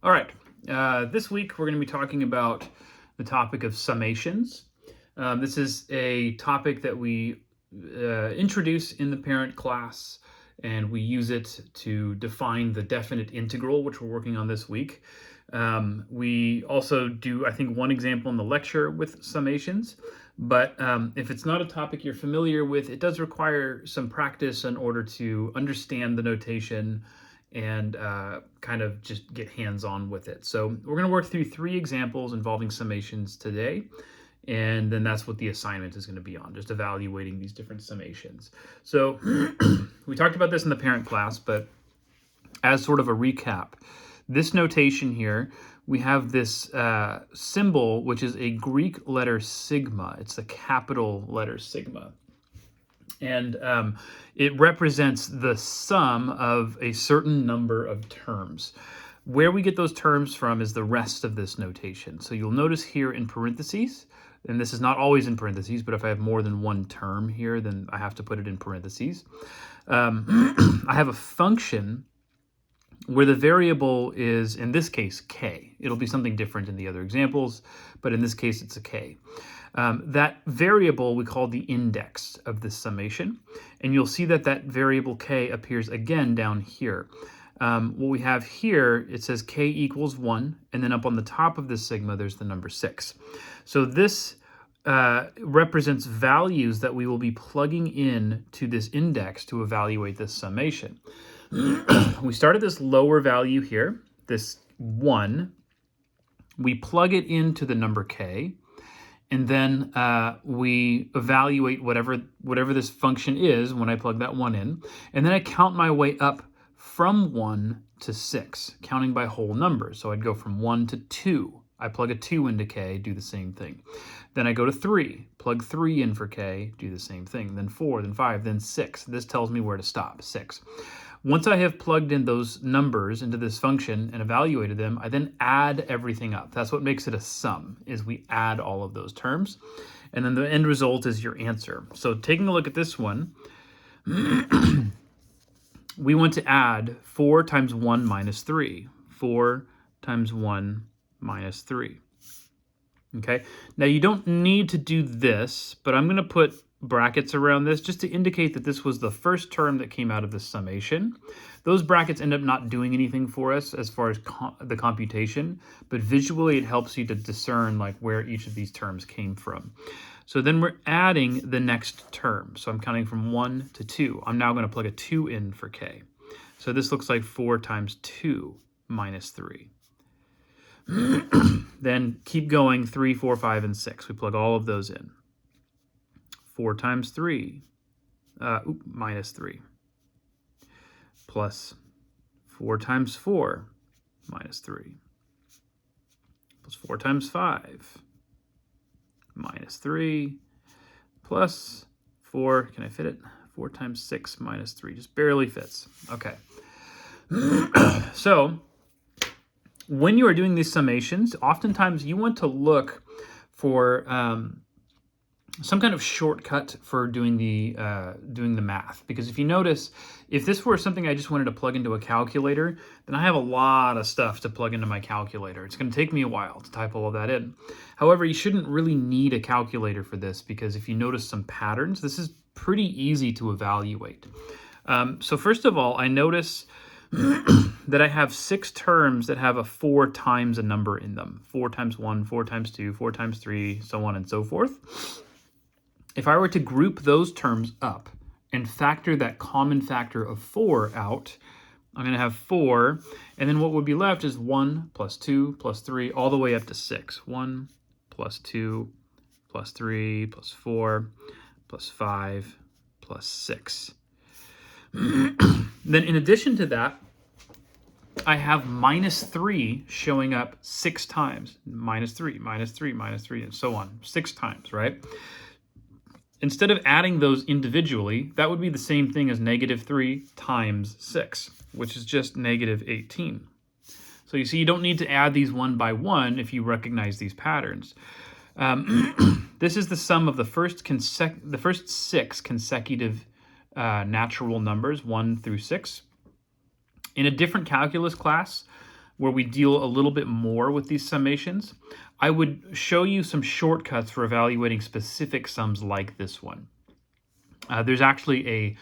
All right, this week we're going to be talking about the topic of summations. This is a topic that we introduce in the parent class, and we use it to define the definite integral, which we're working on this week. We also do, I think, one example in the lecture with summations, but if it's not a topic you're familiar with, it does require some practice in order to understand the notation and kind of just get hands-on with it. So we're going to work through 3 examples involving summations today, and then that's what the assignment is going to be on, just evaluating these different summations. So we talked about this in the parent class, but as sort of a recap, this notation here, we have this symbol, which is a Greek letter sigma. It's a capital letter sigma. And it represents the sum of a certain number of terms. Where we get those terms from is the rest of this notation. So you'll notice here in parentheses, and this is not always in parentheses, but if I have more than one term here, then I have to put it in parentheses. I have a function where the variable is, in this case, k. It'll be something different in the other examples, but in this case, it's a k. That variable we call the index of this summation, and you'll see that that variable k appears again down here. What we have here, it says k equals 1, and then up on the top of this sigma, there's the number 6. So this represents values that we will be plugging in to this index to evaluate this summation. We start at this lower value here, this 1. We plug it into the number k, and then we evaluate whatever this function is when I plug that 1 in, and then I count my way up from 1 to 6, counting by whole numbers. So I'd go from 1 to 2. I plug a 2 into k, do the same thing. Then I go to 3, plug 3 in for k, do the same thing. Then 4, then 5, then 6. This tells me where to stop, 6. Once I have plugged in those numbers into this function and evaluated them, I then add everything up. That's what makes it a sum, is we add all of those terms. And then the end result is your answer. So taking a look at this one, we want to add 4 times 1 minus 3. 4 times 1 minus 3. Okay, now you don't need to do this, but I'm going to put brackets around this just to indicate that this was the first term that came out of the summation. Those brackets end up not doing anything for us as far as the computation, but visually it helps you to discern like where each of these terms came from. So then we're adding the next term. So I'm counting from 1 to 2. I'm now going to plug a 2 in for k. So this looks like 4 times 2 minus 3. Then keep going, 3, 4, 5, and 6. We plug all of those in. 4 times 3, minus 3, plus 4 times 4, minus 3, plus 4 times 5, minus 3, plus 4, can I fit it? 4 times 6 minus 3, just barely fits. Okay. So when you are doing these summations, oftentimes you want to look for some kind of shortcut for doing the math. Because if you notice, if this were something I just wanted to plug into a calculator, then I have a lot of stuff to plug into my calculator. It's going to take me a while to type all of that in. However, you shouldn't really need a calculator for this, because if you notice some patterns, this is pretty easy to evaluate. So first of all, I notice that I have 6 terms that have a 4 times a number in them. 4 times 1, 4 times 2, 4 times 3, so on and so forth. If I were to group those terms up and factor that common factor of 4 out, I'm going to have 4, and then what would be left is 1 plus 2 plus 3, all the way up to 6. 1 plus 2 plus 3 plus 4 plus 5 plus 6. Then in addition to that, I have minus 3 showing up 6 times. Minus 3, minus 3, minus 3, and so on. 6 times, right? Instead of adding those individually, that would be the same thing as negative 3 times 6, which is just negative 18. So you see, you don't need to add these one by one if you recognize these patterns. This is the sum of the first 6 consecutive natural numbers, 1 through 6. In a different calculus class, where we deal a little bit more with these summations, I would show you some shortcuts for evaluating specific sums like this one. There's actually a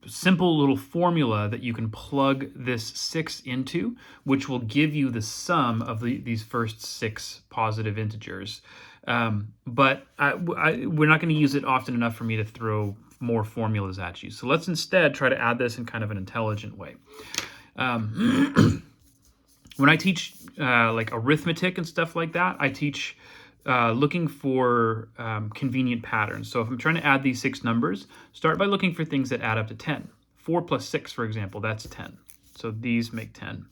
simple little formula that you can plug this 6 into, which will give you the sum of these first 6 positive integers. But we're not going to use it often enough for me to throw more formulas at you. So let's instead try to add this in kind of an intelligent way. When I teach like arithmetic and stuff like that, I teach looking for convenient patterns. So if I'm trying to add these 6 numbers, start by looking for things that add up to 10. 4 plus 6, for example, that's 10. So these make 10.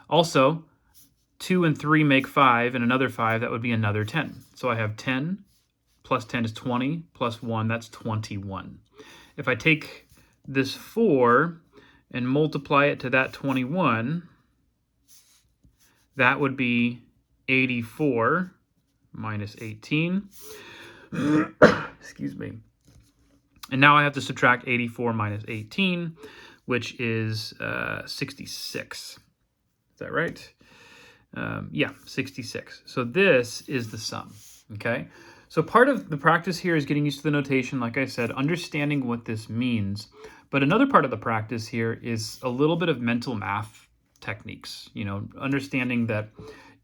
Also, 2 and 3 make 5, and another 5, that would be another 10. So I have 10 plus 10 is 20, plus 1, that's 21. If I take this 4 and multiply it to that 21, that would be 84 minus 18. Excuse me. And now I have to subtract 84 minus 18, which is 66. Is that right? Yeah, 66. So this is the sum, okay? So part of the practice here is getting used to the notation, like I said, understanding what this means. But another part of the practice here is a little bit of mental math techniques, understanding that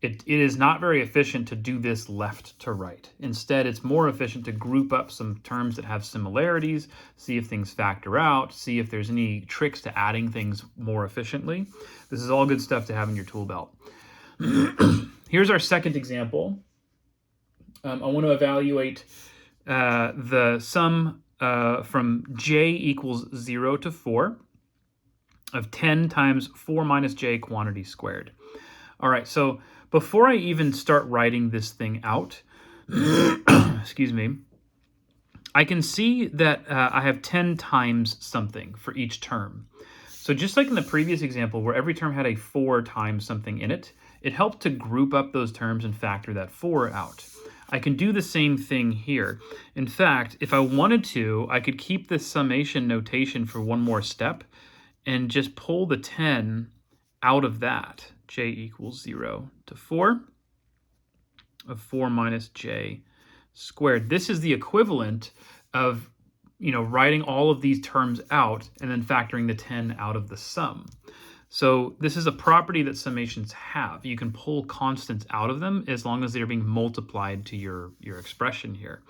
it is not very efficient to do this left to right. Instead, it's more efficient to group up some terms that have similarities, see if things factor out, see if there's any tricks to adding things more efficiently. This is all good stuff to have in your tool belt. Here's our second example. I want to evaluate the sum from j equals 0 to 4 of 10 times 4 minus j quantity squared. All right, so before I even start writing this thing out, excuse me, I can see that I have 10 times something for each term. So just like in the previous example where every term had a 4 times something in it, it helped to group up those terms and factor that 4 out. I can do the same thing here. In fact, if I wanted to, I could keep this summation notation for one more step and just pull the 10 out of that. J equals 0 to 4 of 4 minus j squared. This is the equivalent of, writing all of these terms out and then factoring the 10 out of the sum. So this is a property that summations have. You can pull constants out of them as long as they're being multiplied to your expression here.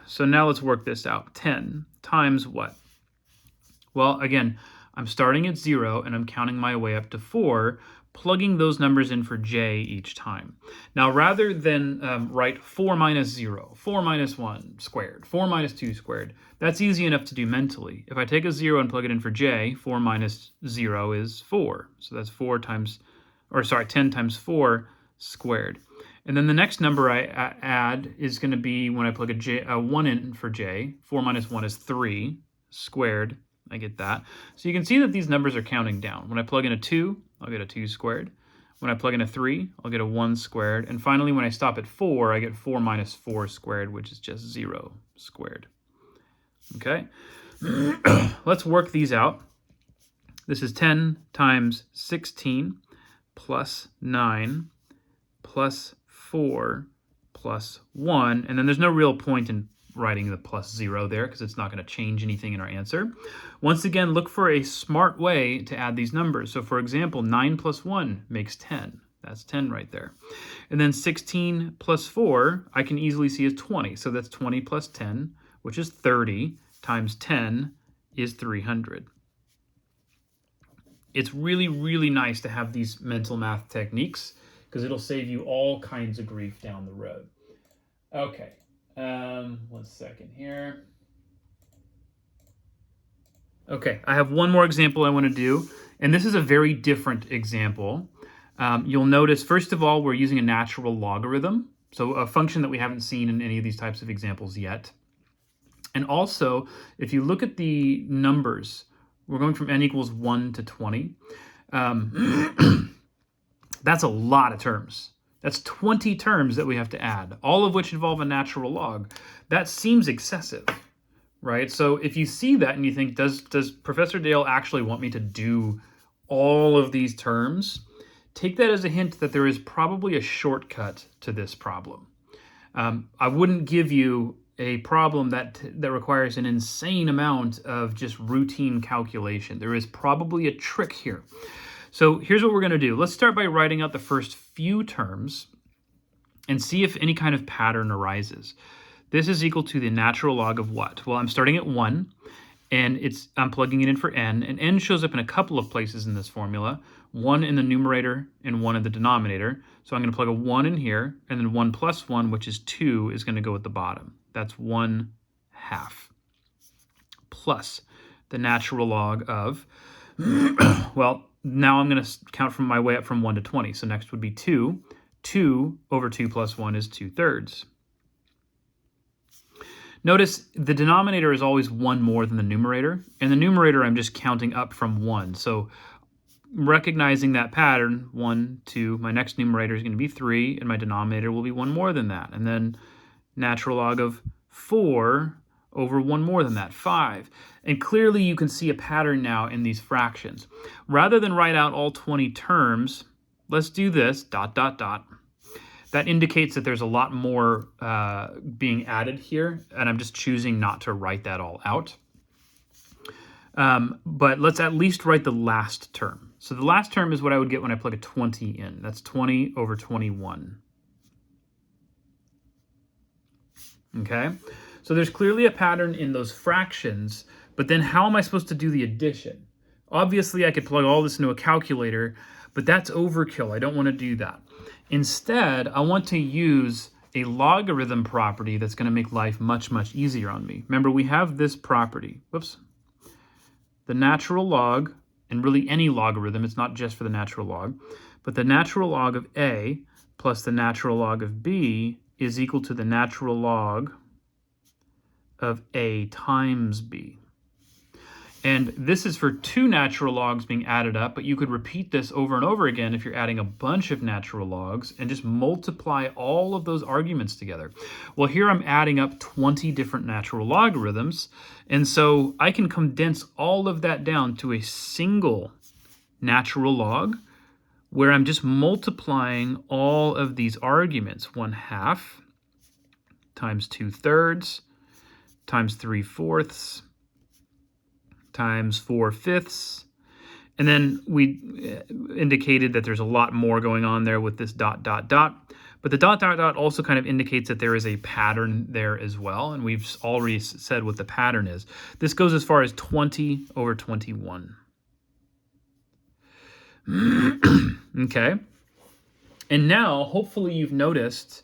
So now let's work this out. 10 times what? Well, again, I'm starting at 0 and I'm counting my way up to 4, plugging those numbers in for j each time. Now, rather than write 4 minus 0, 4 minus 1 squared, 4 minus 2 squared, that's easy enough to do mentally. If I take a 0 and plug it in for j, 4 minus 0 is 4. So that's 10 times 4 squared. And then the next number I add is going to be when I plug a 1 in for j, 4 minus 1 is 3 squared. I get that. So you can see that these numbers are counting down. When I plug in a 2, I'll get a 2 squared. When I plug in a 3, I'll get a 1 squared. And finally, when I stop at 4, I get 4 minus 4 squared, which is just 0 squared. Okay? Let's work these out. This is 10 times 16 plus 9 plus 4 plus 1. And then there's no real point in writing the plus 0 there because it's not going to change anything in our answer. Once again, look for a smart way to add these numbers. So for example, 9 plus 1 makes 10. That's 10 right there. And then 16 plus 4, I can easily see as 20. So that's 20 plus 10, which is 30, times 10 is 300. It's really, really nice to have these mental math techniques because it'll save you all kinds of grief down the road. Okay. 1 second here. Okay, I have one more example I want to do, and this is a very different example. You'll notice, first of all, we're using a natural logarithm, so a function that we haven't seen in any of these types of examples yet. And also, if you look at the numbers, we're going from n equals 1 to 20. That's a lot of terms. That's 20 terms that we have to add, all of which involve a natural log. That seems excessive, right? So if you see that and you think, does Professor Dale actually want me to do all of these terms, take that as a hint that there is probably a shortcut to this problem. I wouldn't give you a problem that requires an insane amount of just routine calculation. There is probably a trick here. So here's what we're going to do. Let's start by writing out the first few terms and see if any kind of pattern arises. This is equal to the natural log of what? Well, I'm starting at 1, and I'm plugging it in for n, and n shows up in a couple of places in this formula, 1 in the numerator and 1 in the denominator. So I'm going to plug a 1 in here, and then 1 plus 1, which is 2, is going to go at the bottom. That's 1/2 plus the natural log of, well, now I'm going to count from my way up from 1 to 20. So next would be 2. 2 over 2 plus 1 is 2/3. Notice the denominator is always 1 more than the numerator. In the numerator, I'm just counting up from 1. So recognizing that pattern, 1, 2, my next numerator is going to be 3, and my denominator will be 1 more than that. And then natural log of 4 over 1 more than that, 5. And clearly you can see a pattern now in these fractions. Rather than write out all 20 terms, let's do this, ... That indicates that there's a lot more being added here, and I'm just choosing not to write that all out. But let's at least write the last term. So the last term is what I would get when I plug a 20 in. That's 20 over 21. Okay? So there's clearly a pattern in those fractions, but then how am I supposed to do the addition? Obviously, I could plug all this into a calculator, but that's overkill. I don't want to do that. Instead, I want to use a logarithm property that's going to make life much, much easier on me. Remember, we have this property. Whoops. The natural log, and really any logarithm, it's not just for the natural log, but the natural log of A plus the natural log of B is equal to the natural log of A times B. And this is for 2 natural logs being added up, but you could repeat this over and over again if you're adding a bunch of natural logs and just multiply all of those arguments together. Well, here I'm adding up 20 different natural logarithms, and so I can condense all of that down to a single natural log where I'm just multiplying all of these arguments. 1/2 times 2/3 times 3/4 times 4/5. And then we indicated that there's a lot more going on there with this ... But the ... also kind of indicates that there is a pattern there as well. And we've already said what the pattern is. This goes as far as 20 over 21. Okay. And now, hopefully you've noticed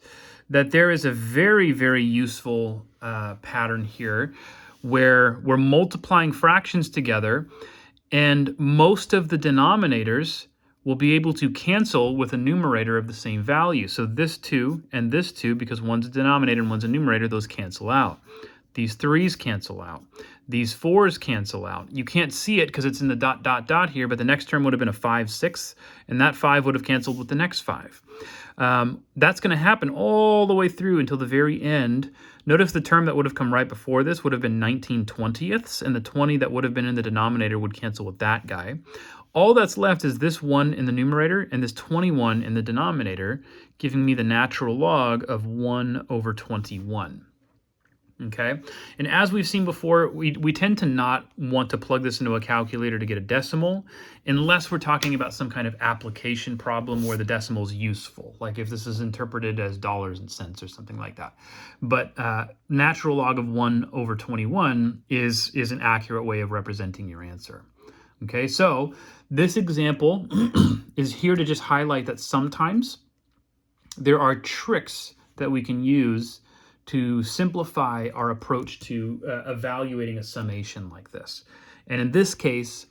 that there is a very, very useful pattern here where we're multiplying fractions together, and most of the denominators will be able to cancel with a numerator of the same value. So this 2 and this 2, because one's a denominator and one's a numerator, those cancel out. These 3's cancel out. These 4's cancel out. You can't see it because it's in the ... here, but the next term would have been a 5/6, and that 5 would have canceled with the next 5. That's going to happen all the way through until the very end. Notice the term that would have come right before this would have been 19/20ths, and the 20 that would have been in the denominator would cancel with that guy. All that's left is this 1 in the numerator and this 21 in the denominator, giving me the natural log of 1 over 21. Okay, and as we've seen before, we tend to not want to plug this into a calculator to get a decimal unless we're talking about some kind of application problem where the decimal is useful, like if this is interpreted as dollars and cents or something like that. But natural log of 1 over 21 is an accurate way of representing your answer. Okay, so this example is here to just highlight that sometimes there are tricks that we can use to simplify our approach to evaluating a summation like this. And in this case,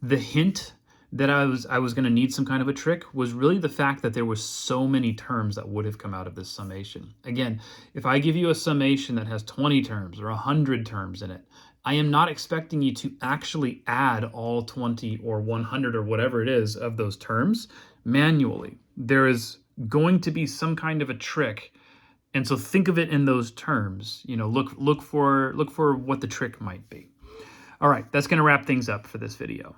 the hint that I was going to need some kind of a trick was really the fact that there were so many terms that would have come out of this summation. Again, if I give you a summation that has 20 terms or 100 terms in it, I am not expecting you to actually add all 20 or 100 or whatever it is of those terms manually. There is going to be some kind of a trick. And so think of it in those terms. You know, look for what the trick might be. All right, that's going to wrap things up for this video.